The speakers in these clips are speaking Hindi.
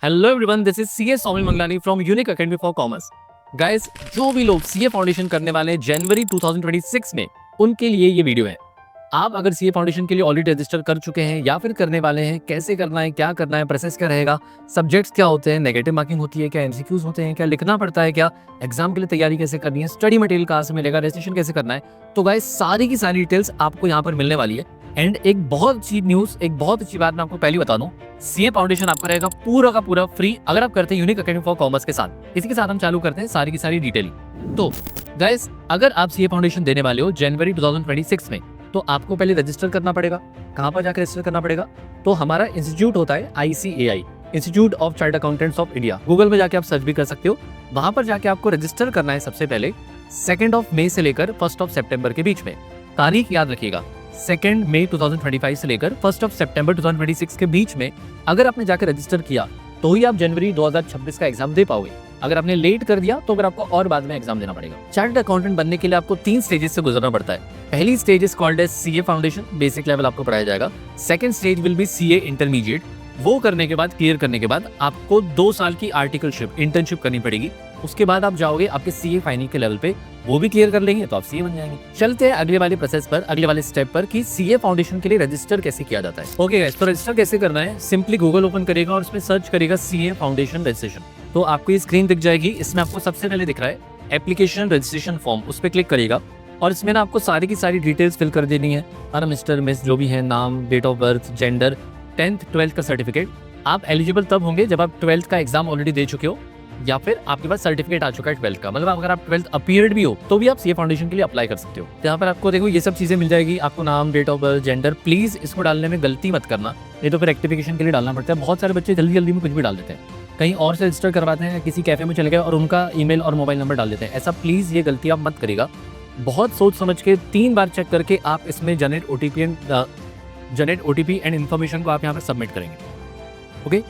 Hello everyone, this is CA Saumil Mangalani from unique academy for commerce. Guys, जो भी लोग सीए फाउंडेशन करने वाले हैं जनवरी 2026 में, उनके लिए ये वीडियो है। आप अगर सीए फाउंडेशन के लिए ऑलरेडी रजिस्टर कर चुके हैं या फिर करने वाले हैं, कैसे करना है, क्या करना है, प्रोसेस क्या रहेगा, सब्जेक्ट्स क्या होते हैं, नेगेटिव मार्किंग होती है क्या, एमसीक्यूज होते हैं क्या, लिखना पड़ता है क्या, एग्जाम के लिए तैयारी कैसे करनी है, स्टडी मटेरियल कहाँ से मिलेगा, रजिस्ट्रेशन कैसे करना है, तो गाइस सारी की सारी डिटेल्स आपको यहाँ पर मिलने वाली है। एंड एक बहुत अच्छी न्यूज, एक बहुत अच्छी बात मैं आपको पहले बता दूं, सीए फाउंडेशन आपका रहेगा पूरा का पूरा फ्री अगर आप करते हैं यूनिक एकेडमी फॉर कॉमर्स के साथ। इसी के साथ हम चालू करते हैं सारी की सारी डिटेलिंग। तो गाइस, अगर आप सीए फाउंडेशन देने वाले हो जनवरी 2026 में, तो आपको पहले रजिस्टर करना पड़ेगा। कहां पर जाकर रजिस्टर करना पड़ेगा? तो हमारा इंस्टीट्यूट होता है ICAI, institute of chartered accountants of India. Google में जाके आप सर्च भी कर सकते हो। वहां पर जाके आपको रजिस्टर करना है सबसे पहले 2 मई से लेकर 1 सितंबर के बीच में। तारीख याद रखिएगा, 2 मई 2025 से लेकर 1 सितंबर 2026 के बीच में अगर आपने जाकर रजिस्टर किया तो ही आप जनवरी 2026 का एग्जाम दे पाओगे। अगर आपने लेट कर दिया तो फिर आपको और बाद में एग्जाम देना पड़ेगा। चार्टर्ड अकाउंटेंट बनने के लिए आपको 3 स्टेजेस से गुजरना पड़ता है। पहली stage is called as CA foundation, basic level आपको पढ़ाया जाएगा। Second stage will be CA intermediate. वो करने के बाद, क्लियर करने के बाद आपको 2 साल की आर्टिकलशिप, इंटर्नशिप करनी पड़ेगी। उसके बाद आप जाओगे आपके सीए फाइनल के लेवल पे, वो भी क्लियर कर लेंगे तो आप सीए बन जाएंगे। चलते हैं अगले वाले प्रोसेस पर, अगले वाले स्टेप पर कि सीए फाउंडेशन के लिए रजिस्टर कैसे किया जाता है। ओके गाइस, तो रजिस्टर कैसे करना है? सिंपली गूगल ओपन करेगा और उसमें सर्च करेगा सीए फाउंडेशन रजिस्ट्रेशन, तो आपको ये स्क्रीन दिख जाएगी। इसमें आपको सबसे पहले दिख रहा है एप्लीकेशन रजिस्ट्रेशन फॉर्म, उस पर क्लिक करेगा और इसमें ना आपको सारी की सारी डिटेल्स फिल कर देनी है। हर मिस्टर मिस जो भी है, नाम, date of birth, gender, 10th 12th का सर्टिफिकेट। आप एलिजिबल तब होंगे जब आप 12th का एग्जाम ऑलरेडी दे चुके हो या फिर आपके पास सर्टिफिकेट आ चुका है 12th का। मतलब अगर आप 12th अपीयर्ड भी हो तो भी आप सीए फाउंडेशन के लिए अप्लाई कर सकते हो। यहाँ पर आपको देखो ये सब चीजें मिल जाएगी, आपको नाम, date of birth, gender. Please इसको डालने में गलती मत करना, नहीं तो फिर रेक्टिफिकेशन के लिए डालना पड़ता है। बहुत सारे बच्चे जल्दी जल्दी में कुछ भी डाल देते हैं, कहीं और से रजिस्टर करवाते हैं, किसी कैफे में चले गए और उनका ईमेल और मोबाइल नंबर डाल देते हैं। ऐसा प्लीज ये गलती आप मत करिएगा। बहुत सोच समझ के 3 बार चेक करके आप इसमें जनरेट ओटीपी एंड इन्फॉर्मेशन को आप यहाँ पर सबमिट करेंगे। Okay,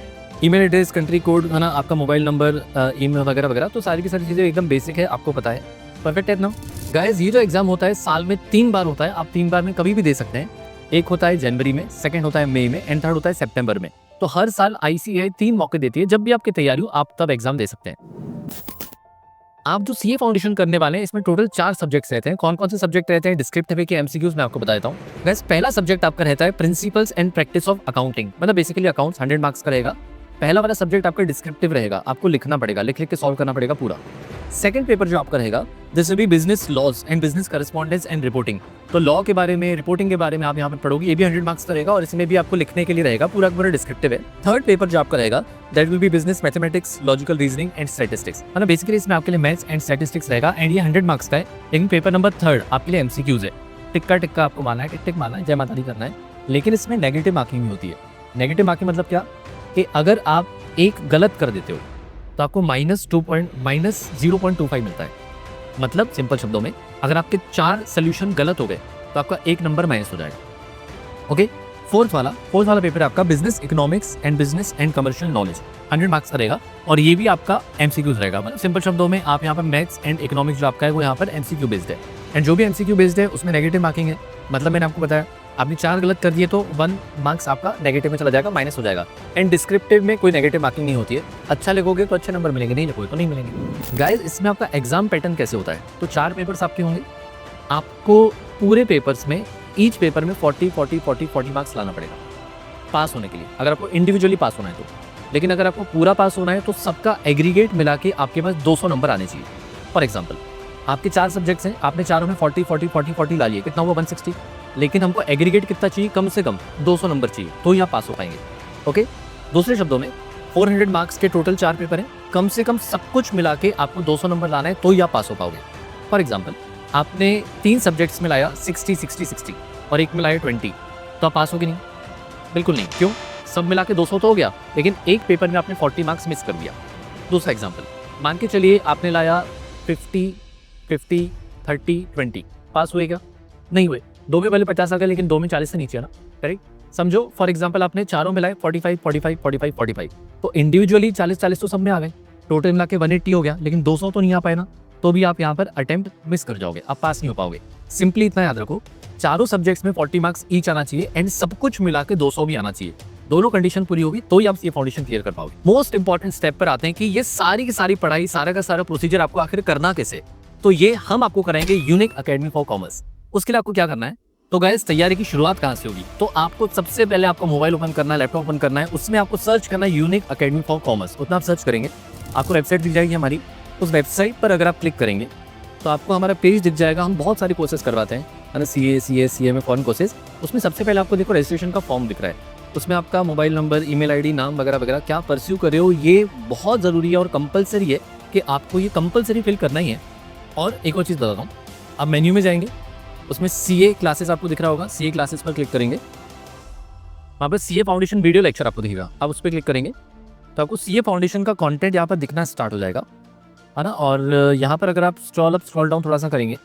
email address, country code है ना, आपका मोबाइल नंबर, ईमेल वगैरह वगैरह, तो सारी की सारी चीज़ें एकदम बेसिक है, आपको पता है। परफेक्ट है ना गाइस? ये जो एग्जाम होता है साल में 3 बार होता है। आप 3 बार में कभी भी दे सकते हैं। एक होता है जनवरी में, सेकंड होता है मई में एंड थर्ड होता है सितंबर में। तो हर साल ICAI 3 मौके देती है। जब भी आपकी तैयारी हो आप तब एग्जाम दे सकते हैं। आप जो सीए फाउंडेशन करने वाले हैं, इसमें टोटल 4 सब्जेक्ट्स रहते हैं। कौन कौन से सब्जेक्ट रहते हैं, डिस्क्रिप्टिव है कि एमसीक्यूज, मैं आपको बता देता हूँ। गाइस, पहला सब्जेक्ट आपका रहता है principles and practice of accounting, मतलब बेसिकली अकाउंट्स, 100 मार्क्स का रहेगा। पहला वाला सब्जेक्ट आपका डिस्क्रिप्टिव रहेगा, आपको लिखना पड़ेगा, लिख के सॉल्व करना पड़ेगा पूरा। सेकंड पेपर जो आपका रहेगा, this will be business laws and business correspondence and reporting. तो लॉ के बारे में, रिपोर्टिंग के बारे में आप यहाँ पर पढ़ोगे। ये भी 100 मार्क्स का रहेगा और इसमें भी आपको लिखने के लिए रहेगा, पूरा पूरा डिस्क्रिप्टिव है। थर्ड पेपर जो आपका रहेगा, that will be business mathematics, logical reasoning and statistics. मतलब बेसिकली इसमें आपके लिए मैथ्स एंड स्टैटिस्टिक्स रहेगा एंड ये 100 मार्क्स का है। लेकिन पेपर नंबर 3 आपके लिए एमसीक्यूज है। टिक्का टिक्का आपको माना है, टिक टिक माना है, जय माता दी करना है। लेकिन इसमें नेगेटिव मार्किंग भी होती है। नेगेटिव मार्किंग मतलब क्या कि अगर आप एक गलत कर देते हो तो आपको -0.25 मिलता है। मतलब सिंपल शब्दों में, अगर आपके 4 सोल्यूशन गलत हो गए तो आपका 1 नंबर माइनस हो जाएगा। ओके, फोर्थ वाला पेपर आपका business economics and business and commercial knowledge, 100 marks का रहेगा और ये भी आपका एमसीक्यूज रहेगा। मतलब सिंपल शब्दों में, आप यहाँ पर मैथ्स एंड इकोनॉमिक्स जो आपका है वो यहाँ पर एमसीक्यू बेस्ड है। एंड जो भी एमसीक्यू बेस्ड है उसमें नेगेटिव मार्किंग है। मतलब मैंने आपको बताया, आपने 4 गलत कर दिए तो 1 मार्क्स आपका नेगेटिव में चला जाएगा, माइनस हो जाएगा। एंड डिस्क्रिप्टिव में कोई नेगेटिव मार्किंग नहीं होती है। अच्छा लिखोगे तो अच्छे नंबर मिलेंगे, नहीं लिखोगे तो नहीं मिलेंगे। गाइस, इसमें आपका एग्जाम पैटर्न कैसे होता है? तो 4 पेपर्स आपके होंगे। आपको पूरे पेपर्स में, ईच पेपर में 40 मार्क्स लाना पड़ेगा पास होने के लिए, अगर आपको इंडिविजुअली पास होना है तो। लेकिन अगर आपको पूरा पास होना है तो सबका एग्रीगेट मिला के आपके पास 200 नंबर आने चाहिए। फॉर एग्जाम्पल, आपके 4 सब्जेक्ट्स हैं, आपने चारों में 40 ला लिए, कितना हुआ 160। लेकिन हमको एग्रीगेट कितना चाहिए? कम से कम 200 नंबर चाहिए, तो ही आप पास हो पाएंगे। ओके, दूसरे शब्दों में 400 मार्क्स के टोटल 4 पेपर हैं, कम से कम सब कुछ मिला के आपको 200 नंबर लाना है, तो ही आप पास हो पाओगे। फॉर एग्जाम्पल, आपने 3 सब्जेक्ट्स में लाया 60 और एक में लाया 20, तो आप पास होगे नहीं? बिल्कुल नहीं। क्यों? सब मिला के 200 तो हो गया, लेकिन एक पेपर में आपने 40 मार्क्स मिस कर दिया। दूसरा एग्जाम्पल, मान के चलिए आपने लाया 50, 30, 20, पास हुए क्या? नहीं हुए। 2 में पहले 50 आ गए, लेकिन 2 में 40 से नीचे है ना, करेक्ट। समझो फॉर एग्जांपल आपने चारों में लाए 45, तो इंडिविजुअली 40 तो सब में आ गए, टोटल मिला के 180 हो गया, लेकिन 200 तो नहीं आ पाए ना, तो भी आप यहाँ पर अटेम्प्ट मिस कर जाओगे, आप पास नहीं हो पाओगे। सिंपली इतना याद रखो, चारों सब्जेक्ट्स में 40 मार्क्स ईच आना चाहिए एंड सब कुछ मिला के 200 भी आना चाहिए। दोनों कंडीशन पूरी होगी तो ही आप सीए फाउंडेशन क्लियर कर पाओगे। मोस्ट इंपॉर्टेंट स्टेप पर आते हैं कि ये सारी की सारी पढ़ाई, सारा का सारा प्रोसीजर आपको आखिर करना कैसे। तो ये हम आपको कराएंगे यूनिक एकेडमी फॉर कॉमर्स। उसके लिए आपको क्या करना है, तो गाइस तैयारी की शुरुआत कहाँ से होगी, तो आपको सबसे पहले आपको मोबाइल ओपन करना है, लैपटॉप ओपन करना है, उसमें आपको सर्च करना है यूनिक एकेडमी फॉर कॉमर्स। उतना आप सर्च करेंगे, आपको वेबसाइट दिख जाएगी हमारी। उस वेबसाइट पर अगर आप क्लिक करेंगे तो आपको हमारा पेज दिख जाएगा। हम बहुत सारे कोर्सेज करवाते हैं, है ना, CA में फॉरेन कोर्सेज। उसमें सबसे पहले आपको देखो रजिस्ट्रेशन का फॉर्म दिख रहा है, उसमें आपका मोबाइल नंबर, ईमेल आईडी, नाम वगैरह वगैरह क्या परस्यू कर रहे हो, ये बहुत ज़रूरी है और कंपलसरी है कि आपको ये कंपलसरी फिल करना ही है। और एक और चीज़ बताता हूँ, आप मेन्यू में जाएंगे, उसमें CA क्लासेस आपको दिख रहा होगा, CA क्लासेस पर क्लिक करेंगे, वहाँ पर CA फाउंडेशन वीडियो लेक्चर आपको दिखेगा। आप उस पर क्लिक करेंगे तो आपको CA फाउंडेशन का कंटेंट यहाँ पर दिखना स्टार्ट हो जाएगा, है ना। और यहाँ पर अगर आप स्क्रॉल अप स्क्रॉल डाउन थोड़ा सा करेंगे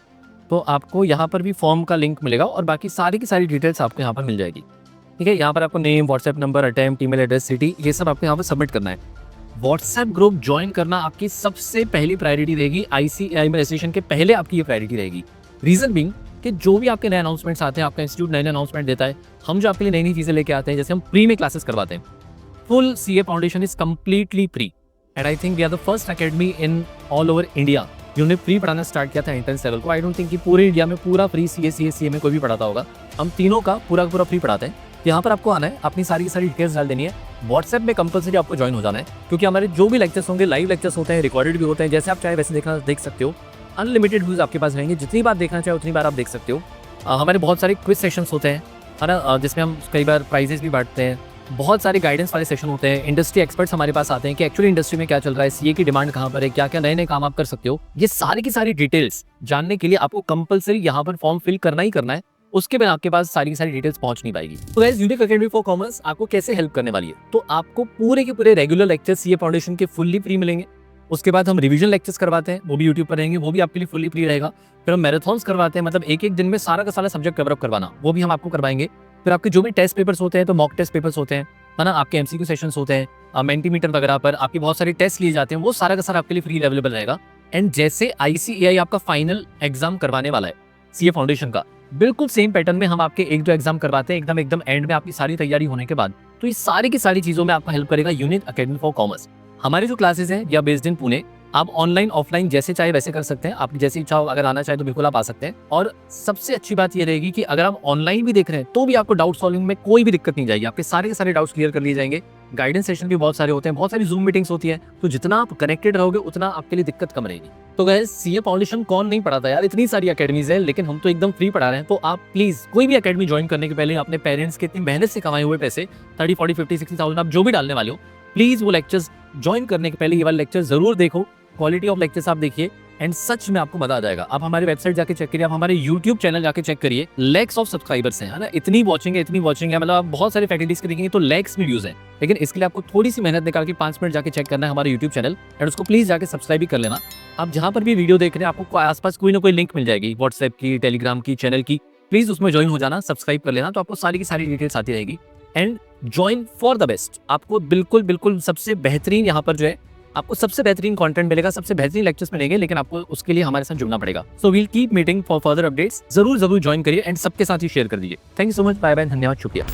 तो आपको यहाँ पर भी फॉर्म का लिंक मिलेगा और बाकी सारी की सारी डिटेल्स आपको यहाँ पर मिल जाएगी। ठीक है, यहाँ पर आपको name, WhatsApp number, attempt, email address, city, ये सब आपको यहाँ पर सबमिट करना है। व्हाट्सएप ग्रुप ज्वाइन करना आपकी सबसे पहली प्रायोरिटी रहेगी। ICAI में रजिस्ट्रेशन के पहले आपकी ये प्रायोरिटी रहेगी। रीजन बिंग कि जो भी आपके नए अनाउंसमेंट्स आते हैं, आपका इंस्टीट्यूट नए अनाउंसमेंट देता है, हम जो आपके लिए नई नई चीज़ें लेके आते हैं, जैसे हम फ्री में क्लासेस करवाते हैं। Full CA foundation is completely free and I think we are the first academy in all over India जिन्होंने फ्री पढ़ाना स्टार्ट किया था एंट्रेंस लेवल को। आई डोंट थिंक कि पूरे इंडिया में पूरा फ्री CA में कोई भी पढ़ाता होगा। हम तीनों का पूरा फ्री पढ़ाते हैं। यहाँ पर आपको आना है, अपनी सारी की सारी डिटेल्स डाल देनी है। व्हाट्सएप में कंपलसरी आपको ज्वाइन हो जाना है, क्योंकि हमारे जो भी लेक्चर्स होंगे लाइव लेक्चर्स होते हैं, रिकॉर्डेड भी होते हैं। जैसे आप चाहे वैसे देख सकते हो। अनलिमिटेड व्यूज आपके पास रहेंगे, जितनी बार देखना चाहे उतनी बार आप देख सकते हो। हमारे बहुत सारे क्विज सेशंस होते हैं, है ना, जिसमें हम कई बार प्राइजेस भी बांटते हैं। बहुत सारे गाइडेंस वाले सेशन होते हैं। इंडस्ट्री एक्सपर्ट्स हमारे पास आते हैं कि एक्चुअली इंडस्ट्री में क्या चल रहा है, CA की डिमांड कहाँ पर है, क्या क्या नए नए काम आप कर सकते हो। ये सारी की सारी डिटेल्स जानने के लिए आपको कंपलसरी यहाँ पर फॉर्म फिल करना ही करना है। उसके बाद आपके पास सारी की सारी डिटेल्स पहुंच नहीं पाएगी। तो guys, unique academy for commerce आपको कैसे हेल्प करने वाली है, तो आपको पूरे के पूरे रेगुलर लेक्चर्स CA फाउंडेशन के फुल्ली फ्री मिलेंगे। उसके बाद हम रिवीजन लेक्चर्स करवाते हैं, वो भी यूट्यूब पर रहेंगे, वो भी आपके लिए फुल्ली फ्री रहेगा। फिर हम मैराथन्स करवाते हैं, मतलब एक दिन में सारा का सारा सब्जेक्ट कवर अप करवाना, वो भी हम आपको करवाएंगे। फिर आपके जो भी टेस्ट पेपर्स होते हैं, तो मॉक टेस्ट पेपर्स होते हैं, है ना, आपके MCQ सेशंस होते हैं, मेंटीमीटर वगैरह पर आपकी बहुत सारे टेस्ट लिए जाते हैं, वो सारा का सारा आपके लिए फ्री अवेलेबल रहेगा। एंड जैसे ICAI आपका फाइनल एग्जाम करवाने वाला है CA फाउंडेशन का, बिल्कुल सेम पैटर्न में हम आपके 1-2 एग्जाम करवाते हैं एकदम एंड में आपकी सारी तैयारी होने के बाद। तो ये सारी की सारी चीजों में आपको हेल्प करेगा यूनिक एकेडमी फॉर कॉमर्स। हमारी जो क्लासेस हैं या बेस्ड इन पुणे, आप ऑनलाइन ऑफलाइन जैसे चाहे वैसे कर सकते हैं। आप जैसी इच्छा हो, अगर आना चाहे तो बिल्कुल आप आ सकते हैं। और सबसे अच्छी बात ये रहेगी कि अगर आप ऑनलाइन भी देख रहे हैं तो भी आपको डाउट सॉल्विंग में कोई भी दिक्कत नहीं जाएगी, आपके सारे के सारे डाउट्स क्लियर कर लिए जाएंगे। गाइडेंस सेशन भी बहुत सारे होते हैं, बहुत सारी जूम मीटिंग्स होती है, तो जितना आप कनेक्टेड रहोगे उतना आपके लिए दिक्कत कम रहेगी। तो गाइस, CA फाउंडेशन कौन नहीं पढ़ाता यार, इतनी सारी अकेडमीज है, लेकिन हम तो एकदम फ्री पढ़ा रहे हैं। तो आप प्लीज कोई भी अकेडमी ज्वाइन करने के पहले अपने पेरेंट्स के इतनी मेहनत से कमाए हुए पैसे 30, 40, 50, 60,000 आप जो भी डालने वाले हो, प्लीज वो लेक्चर्स ज्वाइन करने के पहले ये वाले लेक्चर जरूर देखो। क्वालिटी ऑफ लेक्चर्स आप देखिए एंड सच में आपको मजा आ जाएगा। आप हमारी वेबसाइट जाके चेक करिए, आप हमारे यूट्यूब चैनल जाके चेक करिए। लैक्स ऑफ सब्सक्राइबर्स हैं, है ना, इतनी वॉचिंग है, मतलब आप बहुत सारे फैकल्टीज के देखेंगे तो लैक्स में व्यूज हैं। लेकिन इसके लिए आपको थोड़ी सी मेहनत निकाल के 5 मिनट जाके चेक करना है हमारे यूट्यूब चैनल, एंड उसको प्लीज जाके सब्सक्राइब भी कर लेना। आप जहां पर भी वीडियो देख रहे हैं, आपको आसपास कोई ना कोई लिंक मिल जाएगी, व्हाट्सएप की, टेलीग्राम की, चैनल की, प्लीज उसमें ज्वाइन हो जाना, सब्सक्राइब कर लेना, तो आपको सारी की सारी डिटेल्स आती रहेगी। And join for the best, आपको बिल्कुल सबसे बेहतरीन यहाँ पर जो है आपको सबसे बेहतरीन कंटेंट मिलेगा, सबसे बेहतरीन लेक्चर्स मिलेंगे, लेकिन आपको उसके लिए हमारे साथ जुड़ना पड़ेगा। So we'll keep meeting for further updates. जरूर ज्वाइन करिए एंड सबके साथ ही शेयर कर दीजिए। Thank you so much, bye bye, धन्यवाद, शुक्रिया।